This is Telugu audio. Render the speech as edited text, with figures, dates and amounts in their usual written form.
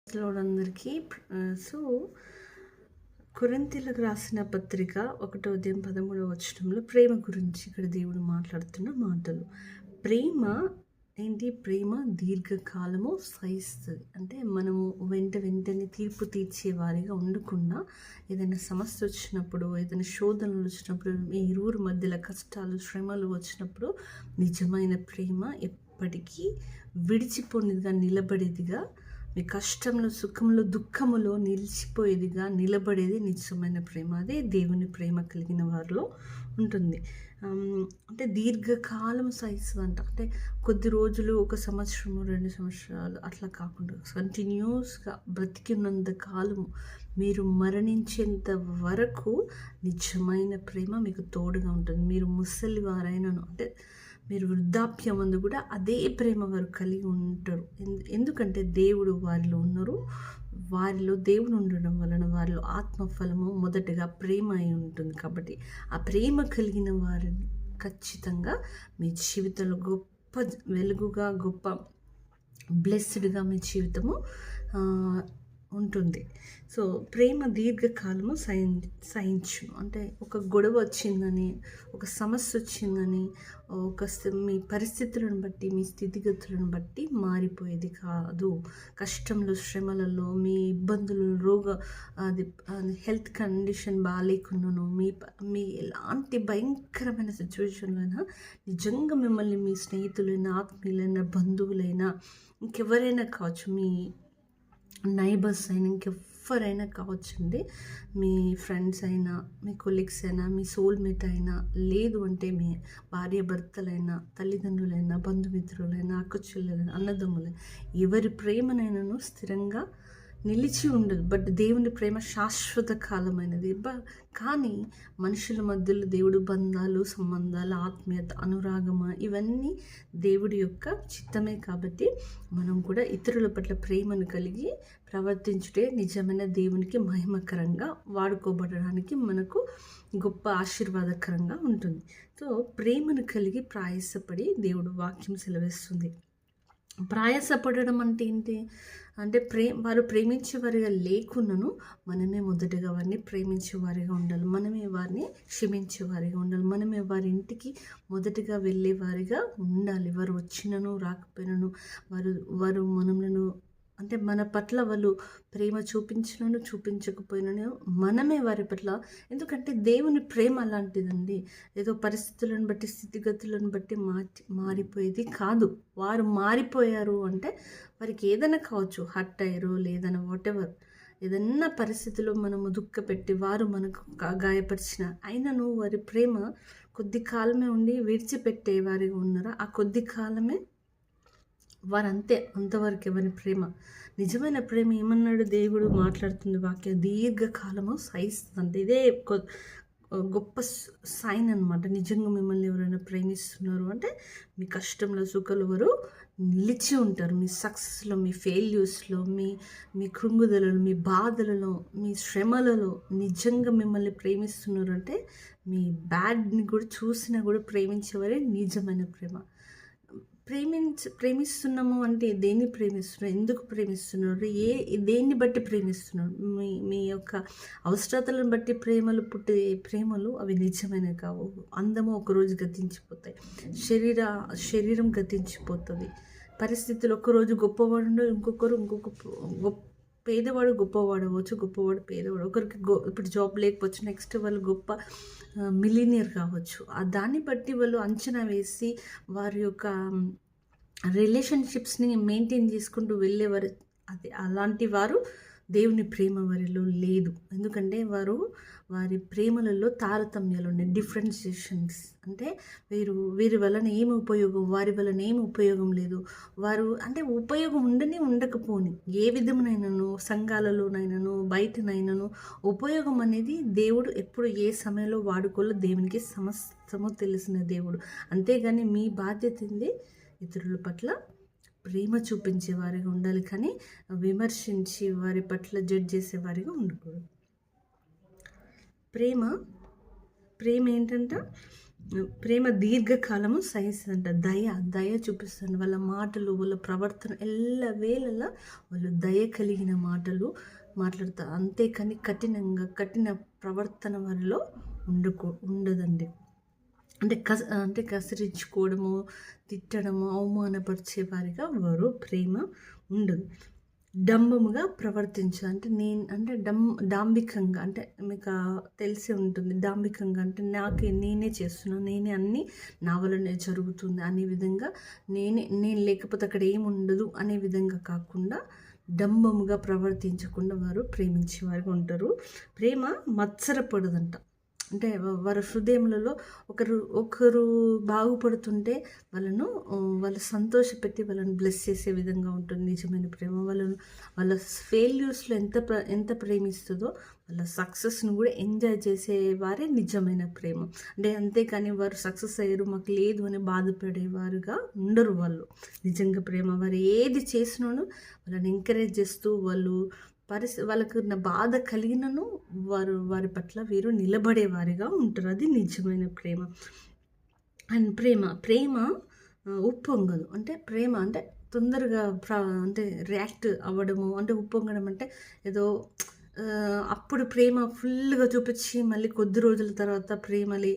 అందరికీ సో కొరింథీయులకు రాసిన పత్రిక 1:13 ప్రేమ గురించి ఇక్కడ దేవుడు మాట్లాడుతున్న మాటలు. ప్రేమ ఏంటి? ప్రేమ దీర్ఘకాలము సహిస్తుంది. అంటే మనము వెంటనే తీర్పు తీర్చే వారిగా ఉండకుండా, ఏదైనా సమస్య వచ్చినప్పుడు, ఏదైనా శోధనలు వచ్చినప్పుడు, మీ ఇరువురు మధ్యలో కష్టాలు శ్రమలు వచ్చినప్పుడు నిజమైన ప్రేమ ఎప్పటికీ విడిచిపోనిదిగా, నిలబడేదిగా, మీ కష్టంలో సుఖంలో దుఃఖములో నిలిచిపోయేదిగా నిలబడేది నిజమైన ప్రేమ. అదే దేవుని ప్రేమ కలిగిన వారిలో ఉంటుంది. అంటే దీర్ఘకాలం సహిస్తుందంట. అంటే కొద్ది రోజులు, 1 సంవత్సరము, 2 సంవత్సరాలు అట్లా కాకుండా కంటిన్యూస్గా బ్రతికినంత కాలము, మీరు మరణించేంత వరకు నిజమైన ప్రేమ మీకు తోడుగా ఉంటుంది. మీరు ముసలి వారైనను, అంటే మీరు వృద్ధాప్యం అందు కూడా అదే ప్రేమ వారు కలిగి ఉంటారు. ఎందుకంటే దేవుడు వారిలో ఉన్నారు. వారిలో దేవుడు ఉండడం వలన వారిలో ఆత్మఫలము మొదటగా ప్రేమ అయి ఉంటుంది. కాబట్టి ఆ ప్రేమ కలిగిన వారిని ఖచ్చితంగా మీ జీవితంలో గొప్ప వెలుగుగా, గొప్ప బ్లెస్డ్గా మీ జీవితము ఉంటుంది. సో ప్రేమ దీర్ఘకాలము సహించును. అంటే ఒక గొడవ వచ్చిందని, ఒక సమస్య వచ్చిందని, మీ పరిస్థితులను బట్టి, మీ స్థితిగతులను బట్టి మారిపోయేది కాదు. కష్టంలో, శ్రమలలో, మీ ఇబ్బందులు, అది హెల్త్ కండిషన్ బాగాలేకున్నాను, మీ ఎలాంటి భయంకరమైన సిచ్యువేషన్లో అయినా నిజంగా మిమ్మల్ని మీ స్నేహితులైనా, ఆత్మీయులైనా, బంధువులైనా, ఇంకెవరైనా కావచ్చు, మీ నైబర్స్ అయినా, ఇంకెవ్వరైనా కావచ్చండి, మీ ఫ్రెండ్స్ అయినా, మీ కొలీగ్స్ అయినా, మీ సోల్మేట్ అయినా, లేదు అంటే మీ భార్య భర్తలైనా, తల్లిదండ్రులైనా, బంధుమిత్రులైనా, అక్కచెల్లెలైనా, అన్నదమ్ములైనా, ఎవరి ప్రేమనైనాను స్థిరంగా నిలిచి ఉండదు. బట్ దేవుని ప్రేమ శాశ్వత కాలమైనది. కానీ మనుషుల మధ్యలో దేవుడు బంధాలు, సంబంధాలు, ఆత్మీయత, అనురాగమ, ఇవన్నీ దేవుడి యొక్క చిత్తమే. కాబట్టి మనం కూడా ఇతరుల పట్ల ప్రేమను కలిగి ప్రవర్తించుటే నిజమైన దేవునికి మహిమకరంగా వాడుకోబడడానికి మనకు గొప్ప ఆశీర్వాదకరంగా ఉంటుంది. సో ప్రేమను కలిగి ప్రయాసపడి దేవుడు వాక్యం సెలవిస్తుంది. ప్రయాసపడడం అంటే ఏంటి? అంటే వారు ప్రేమించేవారిగా లేకున్నను మనమే మొదటగా వారిని ప్రేమించేవారిగా ఉండాలి. మనమే వారిని క్షమించేవారిగా ఉండాలి. మనమే వారి ఇంటికి మొదటగా వెళ్ళేవారిగా ఉండాలి. వారు వచ్చినను రాకపోయినను, వారు మనలను, అంటే మన పట్ల వాళ్ళు ప్రేమ చూపించకపోయినను మనమే వారి పట్ల, ఎందుకంటే దేవుని ప్రేమ అలాంటిదండి. ఏదో పరిస్థితులను బట్టి, స్థితిగతులను బట్టి మారిపోయేది కాదు. వారు మారిపోయారు అంటే వారికి ఏదైనా కావచ్చు, హర్ట్ అయ్యారు, లేదన్నా వాటెవర్, ఏదన్నా పరిస్థితిలో మనము దుఃఖ పెట్టి వారు మనకు గాయపరిచిన అయినను వారి ప్రేమ కొద్ది కాలమే ఉండి విడిచిపెట్టే వారిగా ఉన్నారా, ఆ కొద్ది కాలమే వారంతే, అంతవరకు ఎవరి ప్రేమ. నిజమైన ప్రేమ ఏమన్నాడు దేవుడు మాట్లాడుతుంది వాక్యం? దీర్ఘకాలము సహిస్తుంది. అంటే ఇదే గొప్ప సైన్ అనమాట. నిజంగా మిమ్మల్ని ఎవరైనా ప్రేమిస్తున్నారు అంటే మీ కష్టంలో, సుఖంలో వారు నిలిచి ఉంటారు. మీ సక్సెస్లో, మీ ఫెయిల్యూర్స్లో, మీ కృంగుదలలో, మీ బాధలలో, మీ శ్రమలలో నిజంగా మిమ్మల్ని ప్రేమిస్తున్నారు అంటే మీ బ్యాడ్ని కూడా చూసినా కూడా ప్రేమించేవారే నిజమైన ప్రేమ. ప్రేమిస్తున్నాము అంటే దేన్ని ప్రేమిస్తున్నారు, ఎందుకు ప్రేమిస్తున్నారు, దేన్ని బట్టి ప్రేమిస్తున్నారు? మీ యొక్క అవసరతలను బట్టి ప్రేమలు పుట్టే ప్రేమలు అవి నిజమైనవి కావు. అందము ఒకరోజు గతించిపోతాయి, శరీరం గతించిపోతుంది. పరిస్థితులు ఒకరోజు గొప్పవాడు, ఇంకొక పేదవాడు గొప్పవాడు అవ్వచ్చు, గొప్పవాడు పేదవాడు. ఒకరికి ఇప్పుడు జాబ్ లేకపోవచ్చు, నెక్స్ట్ వాళ్ళు గొప్ప మిలీనియర్ కావచ్చు. దాన్ని బట్టి వాళ్ళు అంచనా వేసి వారి యొక్క రిలేషన్షిప్స్ని మెయింటైన్ చేసుకుంటూ వెళ్ళేవారు. అలాంటి వారు దేవుని ప్రేమ వారిలో లేదు. ఎందుకంటే వారి ప్రేమలలో తారతమ్యాలు ఉన్నాయి, డిఫరెన్షియేషన్స్. అంటే వీరి వలన ఏమి ఉపయోగం, వారి వలన ఏమి ఉపయోగం లేదు. వారు అంటే ఉపయోగం ఉండకపోని, ఏ విధమునైనాను, సంఘాలలోనైనాను, బయటనైనాను ఉపయోగం అనేది దేవుడు ఎప్పుడు ఏ సమయంలో వాడుకోవాలో దేవునికి సమస్తము తెలిసిన దేవుడు. అంతేగాని మీ బాధ్యత ఏంది? ఇతరుల పట్ల ప్రేమ చూపించేవారిగా ఉండాలి, కానీ విమర్శించి వారి పట్ల జడ్జ్ చేసేవారిగా ఉండకూడదు. ప్రేమ ఏంటంట? ప్రేమ దీర్ఘకాలము సహిస్తదంట. దయ చూపిస్తుంది. వాళ్ళ మాటలు, వాళ్ళ ప్రవర్తన ఎల్లవేళలా వాళ్ళు దయ కలిగిన మాటలు మాట్లాడతారు. అంతేకాని కఠిన ప్రవర్తన వాళ్ళలో ఉండదండి. అంటే కసిరించుకోవడము, తిట్టడము, అవమానపరిచే వారిగా వారు ప్రేమ ఉండదు. డంబముగా ప్రవర్తించదు. డాంబికంగా అంటే మీకు తెలిసే ఉంటుంది. డాంబికంగా అంటే నేనే చేస్తున్నాను, నేనే అన్నీ నా వల్లనే జరుగుతుంది అనే విధంగా, నేను లేకపోతే అక్కడ ఏముండదు అనే విధంగా కాకుండా డంబముగా ప్రవర్తించకుండా వారు ప్రేమించేవారుగా ఉంటారు. ప్రేమ మత్సరపడదంట. అంటే వారి హృదయములలో ఒకరు బాగుపడుతుంటే వాళ్ళు సంతోషపెట్టి వాళ్ళని బ్లెస్ చేసే విధంగా ఉంటుంది నిజమైన ప్రేమ. వాళ్ళ ఫెయిల్యూర్స్‌లో ఎంత ప్రేమిస్తదో వాళ్ళ సక్సెస్‌ని కూడా ఎంజాయ్ చేసేవారే నిజమైన ప్రేమ. అంతేకాని వారు సక్సెస్ అయ్యారు మాకు లేదు అని బాధపడేవారుగా ఉండరు వాళ్ళు. నిజంగా ప్రేమ వారు ఏది చేసినానో వాళ్ళని ఎంకరేజ్ చేస్తూ వాళ్ళకు బాధ కలిగినను వారి పట్ల వీరు నిలబడేవారిగా ఉంటారు. అది నిజమైన ప్రేమ. అండ్ ప్రేమ ఉప్పొంగదు. ప్రేమ తొందరగా రియాక్ట్ అవ్వడము, ఉప్పొంగడం ఏదో అప్పుడు ప్రేమ ఫుల్గా చూపించి మళ్ళీ కొద్ది రోజుల తర్వాత ప్రేమలి